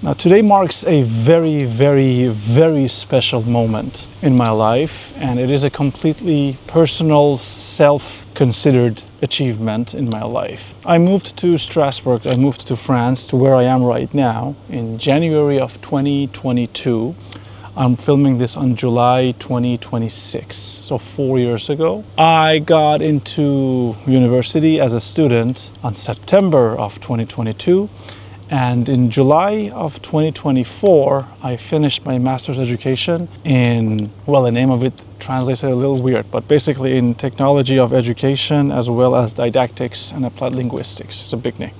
Now today marks a very, very, very special moment in my life, and it is a completely personal, self-considered achievement in my life. I moved to Strasbourg, I moved to France, to where I am right now, in January of 2022. I'm filming this on July 2026, so 4 years ago. I got into university as a student on September of 2022, and in July of 2024, I finished my master's education in, well, the name of it translates a little weird, but basically in technology of education as well as didactics and applied linguistics. It's a big name.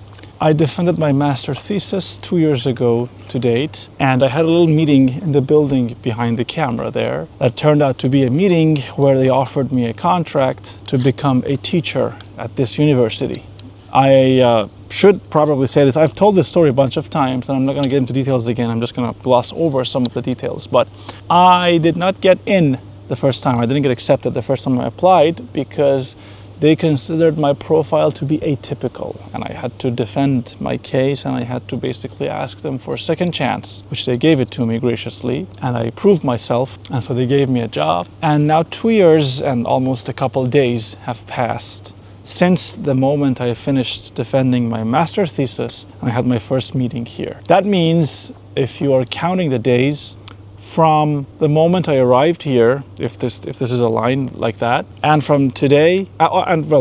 I defended my master thesis 2 years ago to date, and I had a little meeting in the building behind the camera there that turned out to be a meeting where they offered me a contract to become a teacher at this university. I should probably say this. I've told this story a bunch of times, and I'm not going to get into details again. I'm just going to gloss over some of the details. But I did not get in the first time. I didn't get accepted the first time I applied because they considered my profile to be atypical, and I had to defend my case, and I had to basically ask them for a second chance, which they gave it to me graciously, and I proved myself, and so they gave me a job. And now 2 years and almost a couple days have passed since the moment I finished defending my master thesis and I had my first meeting here. That means if you are counting the days from the moment I arrived here, if this is a line like that, and from today,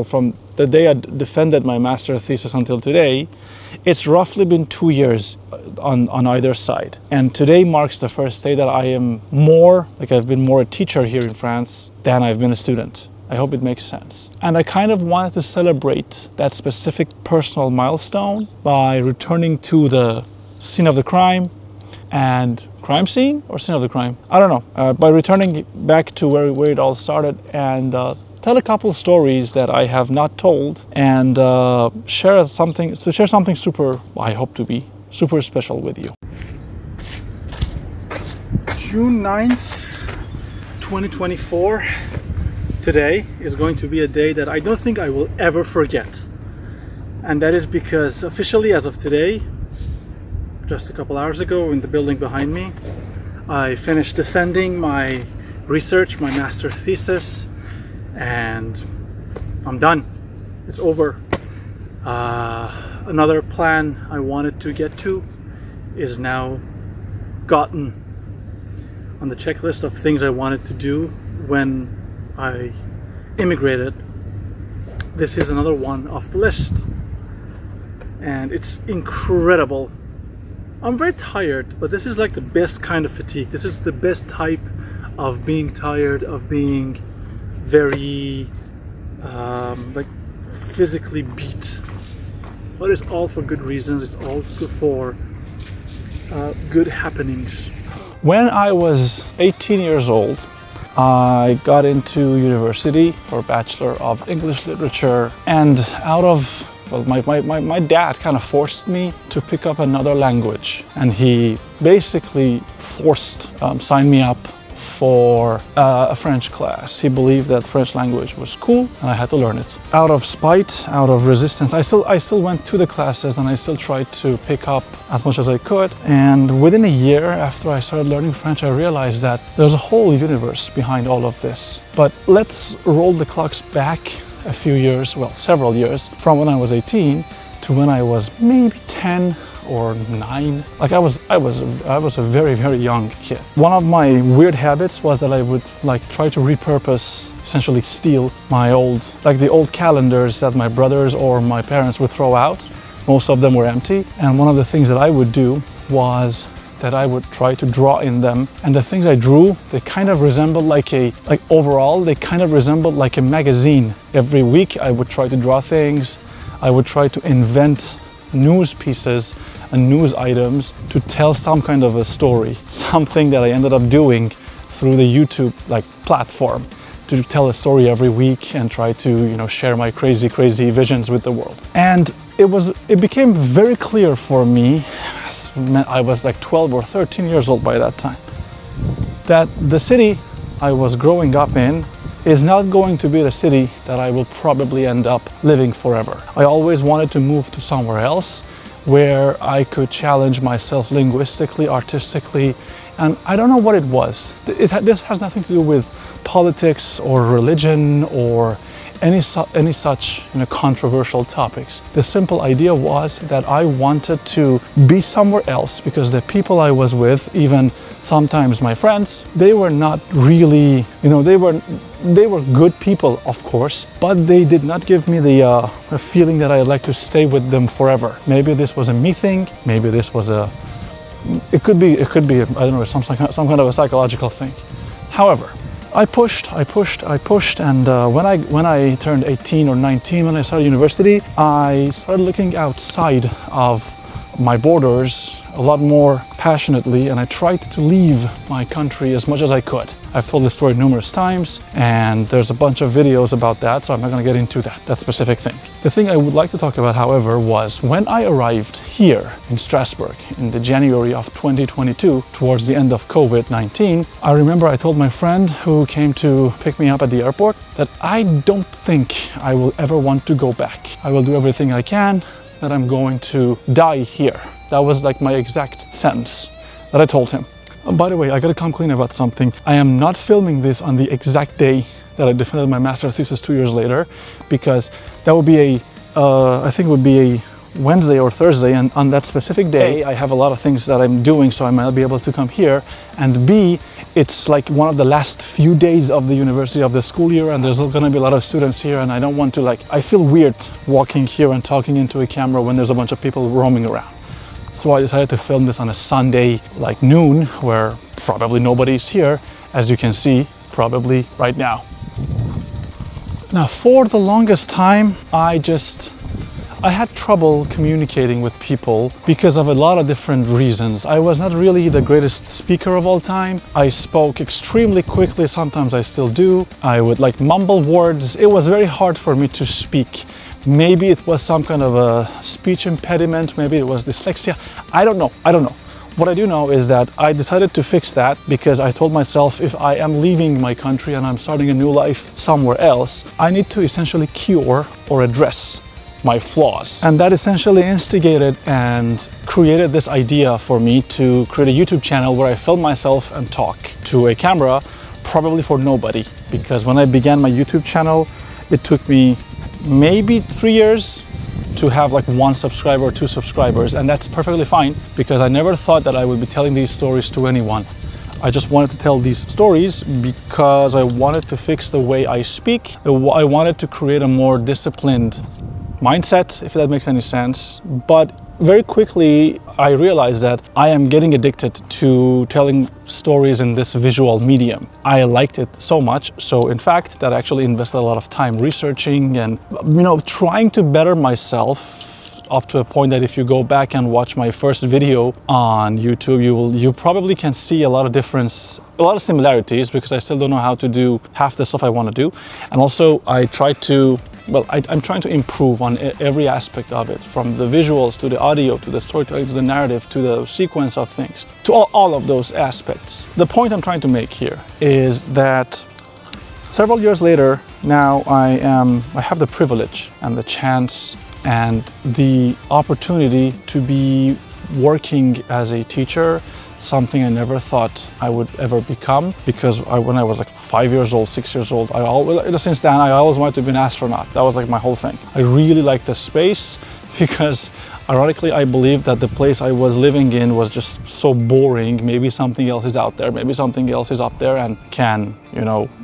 from the day I defended my master thesis until today, it's roughly been 2 years on either side. And today marks the first day that I am I've been more a teacher here in France than I've been a student. I hope it makes sense. And I kind of wanted to celebrate that specific personal milestone by returning to the scene of the crime and crime scene or scene of the crime? I don't know. By returning back to where it all started and tell a couple stories that I have not told and share something super, I hope to be super special with you. June 9th, 2024. Today is going to be a day that I don't think I will ever forget. And that is because officially as of today, just a couple hours ago in the building behind me, I finished defending my research, my master thesis, and I'm done. It's over. Another plan I wanted to get to is now gotten on the checklist of things I wanted to do when I immigrated. This is another one off the list, and it's incredible. I'm very tired, but this is like the best kind of fatigue. This is the best type of being tired, of being very like physically beat. But it's all for good reasons. It's all good for good happenings. When I was 18 years old, I got into university for a Bachelor of English Literature, and my dad kind of forced me to pick up another language, and he basically signed me up for a French class. He believed that French language was cool and I had to learn it. Out of spite, out of resistance, I still went to the classes and I still tried to pick up as much as I could. And within a year after I started learning French, I realized that there's a whole universe behind all of this. But let's roll the clocks back a few years, well, several years, from when I was 18 to when I was maybe 10 or 9. Like I was a very, very young kid. One of my weird habits was that I would try to repurpose, essentially steal my the old calendars that my brothers or my parents would throw out. Most of them were empty. And one of the things that I would do was that I would try to draw in them. And the things I drew, they kind of resembled overall, they kind of resembled like a magazine. Every week I would try to draw things. I would try to invent news pieces and news items to tell some kind of a story, something that I ended up doing through the YouTube platform, to tell a story every week and try to share my crazy visions with the world. And it became very clear for me, I was 12 or 13 years old by that time, that the city I was growing up in is not going to be the city that I will probably end up living forever. I always wanted to move to somewhere else where I could challenge myself linguistically, artistically, and I don't know what it was. This has nothing to do with politics or religion or any such controversial topics. The simple idea was that I wanted to be somewhere else because the people I was with, even sometimes my friends, they were not really, they were good people, of course, but they did not give me the feeling that I'd like to stay with them forever. Maybe this was a me thing, maybe this was it could be, I don't know, some kind of a psychological thing. However, I pushed, and when I turned 18 or 19, when I started university, I started looking outside of my borders a lot more passionately, and I tried to leave my country as much as I could. I've told this story numerous times, and there's a bunch of videos about that, so I'm not going to get into that specific thing. The thing I would like to talk about, however, was when I arrived here in Strasbourg in the January of 2022, towards the end of COVID-19, I remember I told my friend who came to pick me up at the airport that I don't think I will ever want to go back. I will do everything I can, that I'm going to die here. That was like my exact sentence that I told him. By the way, I gotta come clean about something. I am not filming this on the exact day that I defended my master thesis 2 years later, because that would be I think it would be a Wednesday or Thursday, and on that specific day I have a lot of things that I'm doing, so I might not be able to come here, and B, it's like one of the last few days of the university, of the school year, and there's going to be a lot of students here, and I don't want to, I feel weird walking here and talking into a camera when there's a bunch of people roaming around. So I decided to film this on a Sunday, like noon, where probably nobody's here, as you can see, probably right now. Now, for the longest time, I had trouble communicating with people because of a lot of different reasons. I was not really the greatest speaker of all time. I spoke extremely quickly, sometimes I still do. I would mumble words. It was very hard for me to speak. Maybe it was some kind of a speech impediment, maybe it was dyslexia. I don't know. What I do know is that I decided to fix that because I told myself if I am leaving my country and I'm starting a new life somewhere else, I need to essentially cure or address my flaws. And that essentially instigated and created this idea for me to create a YouTube channel where I film myself and talk to a camera, probably for nobody. Because when I began my YouTube channel, it took me maybe 3 years to have 1 subscriber or 2 subscribers, and that's perfectly fine because I never thought that I would be telling these stories to anyone. I just wanted to tell these stories because I wanted to fix the way I speak. I wanted to create a more disciplined mindset, if that makes any sense. But very quickly I realized that I am getting addicted to telling stories in this visual medium. I liked it so much, so in fact that I actually invested a lot of time researching and trying to better myself, up to a point that if you go back and watch my first video on YouTube, you probably can see a lot of difference, a lot of similarities, because I still don't know how to do half the stuff I want to do. And also I'm trying to improve on every aspect of it, from the visuals to the audio to the storytelling to the narrative to the sequence of things, to all of those aspects. The point I'm trying to make here is that several years later, now I have the privilege and the chance and the opportunity to be working as a teacher, something I never thought I would ever become, because when I was 5 years old, 6 years old, since then I always wanted to be an astronaut. That was my whole thing. I really liked the space because ironically I believe that the place I was living in was just so boring. Maybe something else is out there, maybe something else is up there and can,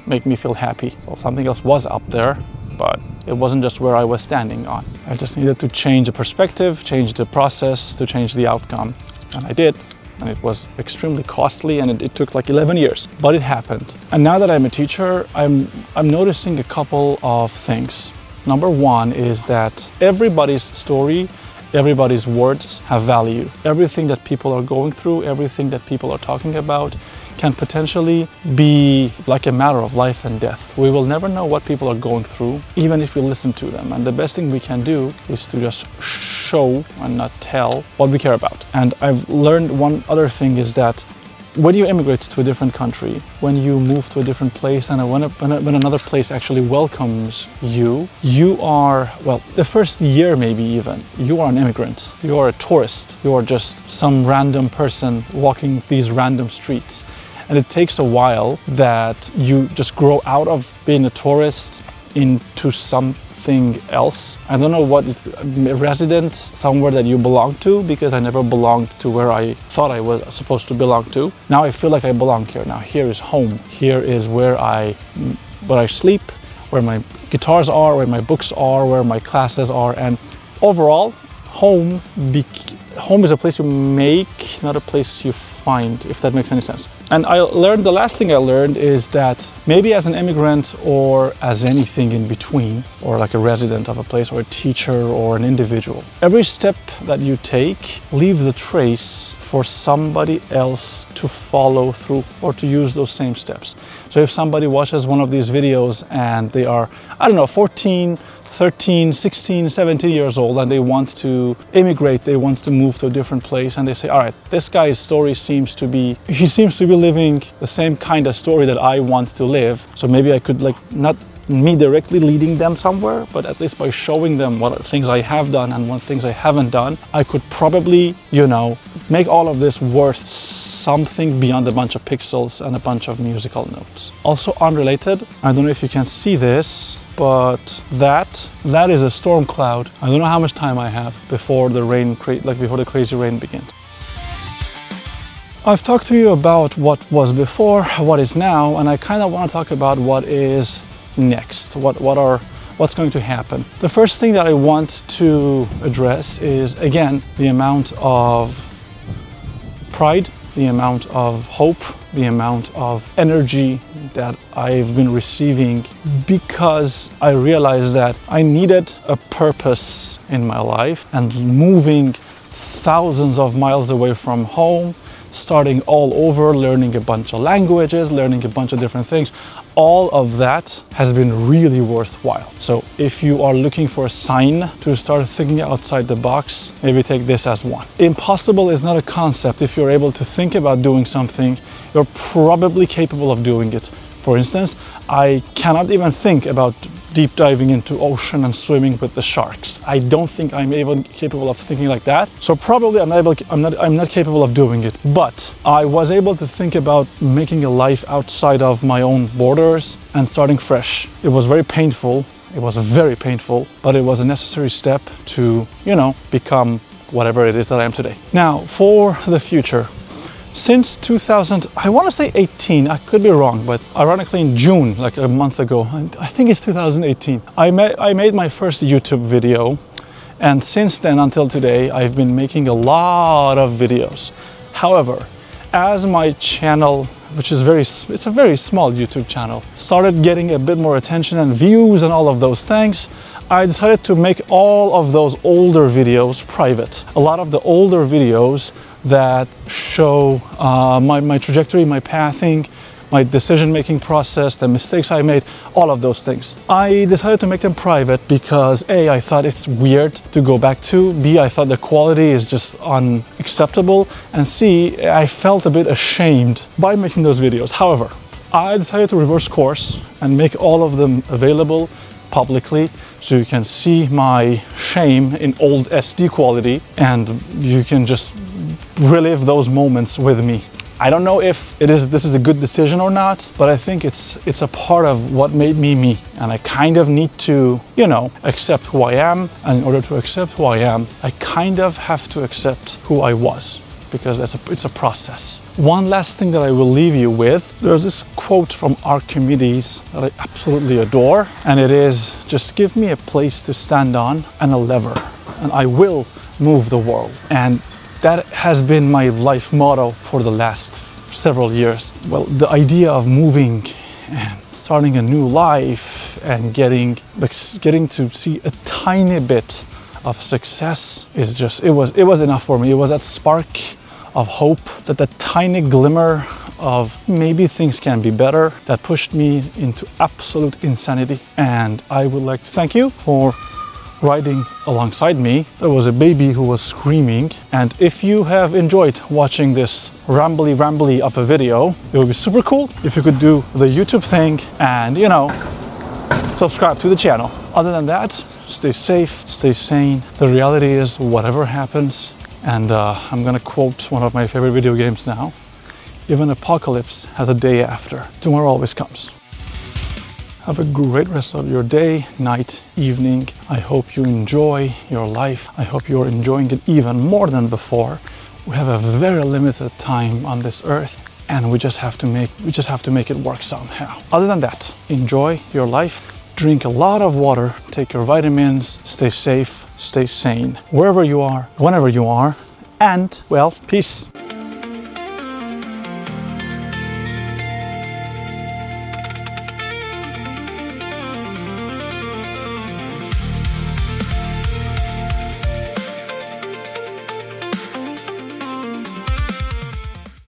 make me feel happy. Well, something else was up there, but it wasn't just where I was standing on. I just needed to change the perspective, change the process, to change the outcome. And I did. And it was extremely costly, and it took 11 years, but it happened. And now that I'm a teacher, I'm noticing a couple of things. Number one is that everybody's story, everybody's words have value. Everything that people are going through, everything that people are talking about can potentially be like a matter of life and death. We will never know what people are going through, even if we listen to them. And the best thing we can do is to just show and not tell what we care about. And I've learned one other thing is that when you immigrate to a different country, when you move to a different place, and when another place actually welcomes you, you are, well, the first year maybe even, you are an immigrant, you are a tourist, you are just some random person walking these random streets. And it takes a while that you just grow out of being a tourist into something else. I don't know what is a resident, somewhere that you belong to, because I never belonged to where I thought I was supposed to belong to. Now I feel like I belong here. Now here is home. Here is where I sleep, where my guitars are, where my books are, where my classes are, and overall, home is a place you make, not a place you find, if that makes any sense. And the last thing I learned is that maybe as an immigrant or as anything in between, or like a resident of a place or a teacher or an individual, every step that you take leaves a trace for somebody else to follow through or to use those same steps. So if somebody watches one of these videos and they are, I don't know, 14, 13, 16, 17 years old, and they want to immigrate, they want to move to a different place, and they say, all right, this guy's story seems to be living the same kind of story that I want to live. So maybe I could, like, not me directly leading them somewhere, but at least by showing them what things I have done and what things I haven't done, I could probably, make all of this worth something beyond a bunch of pixels and a bunch of musical notes. Also unrelated, I don't know if you can see this, but that is a storm cloud. I don't know how much time I have before the rain, before the crazy rain begins. I've talked to you about what was before, what is now, and I kind of want to talk about what is next. What's going to happen. The first thing that I want to address is, again, the amount of pride, the amount of hope, the amount of energy that I've been receiving, because I realized that I needed a purpose in my life, and moving thousands of miles away from home, starting all over, learning a bunch of languages, learning a bunch of different things, all of that has been really worthwhile. So if you are looking for a sign to start thinking outside the box, maybe take this as one. Impossible is not a concept. If you're able to think about doing something, you're probably capable of doing it. For instance, I cannot even think about deep diving into ocean and swimming with the sharks. I don't think I'm even capable of thinking like that. So probably I'm not capable of doing it. But I was able to think about making a life outside of my own borders and starting fresh. It was very painful. It was very painful, but it was a necessary step to, become whatever it is that I am today. Now, for the future. Since 2018, I could be wrong, but ironically in June, like a month ago, I think it's 2018, I made my first YouTube video, and since then until today, I've been making a lot of videos. However, as my channel, which is it's a very small YouTube channel, started getting a bit more attention and views and all of those things, I decided to make all of those older videos private. A lot of the older videos that show my trajectory, my pathing, my decision-making process, the mistakes I made, all of those things. I decided to make them private because A, I thought it's weird to go back to, B, I thought the quality is just unacceptable, and C, I felt a bit ashamed by making those videos. However, I decided to reverse course and make all of them available publicly, so you can see my shame in old SD quality, and you can just relive those moments with me. I don't know if this is a good decision or not, but I think it's a part of what made me me, and I kind of need to, accept who I am. And in order to accept who I am, I kind of have to accept who I was, because it's a process. One last thing that I will leave you with, there's this quote from Archimedes that I absolutely adore, and it is, just give me a place to stand on and a lever, and I will move the world. And that has been my life motto for the last several years. Well, the idea of moving and starting a new life and getting to see a tiny bit of success is just, it was enough for me. It was that spark of hope, that tiny glimmer of maybe things can be better, that pushed me into absolute insanity. And I would like to thank you for riding alongside me, there was a baby who was screaming. And if you have enjoyed watching this rambly of a video, it would be super cool if you could do the YouTube thing and, you know, subscribe to the channel. Other than that, stay safe, stay sane. The reality is whatever happens, and I'm gonna quote one of my favorite video games now, even apocalypse has a day after. Tomorrow always comes. Have a great rest of your day, night, evening. I hope you enjoy your life. I hope you're enjoying it even more than before. We have a very limited time on this earth, and we just have to make it work somehow. Other than that, enjoy your life. Drink a lot of water, take your vitamins, stay safe, stay sane, wherever you are, whenever you are, and, well, peace.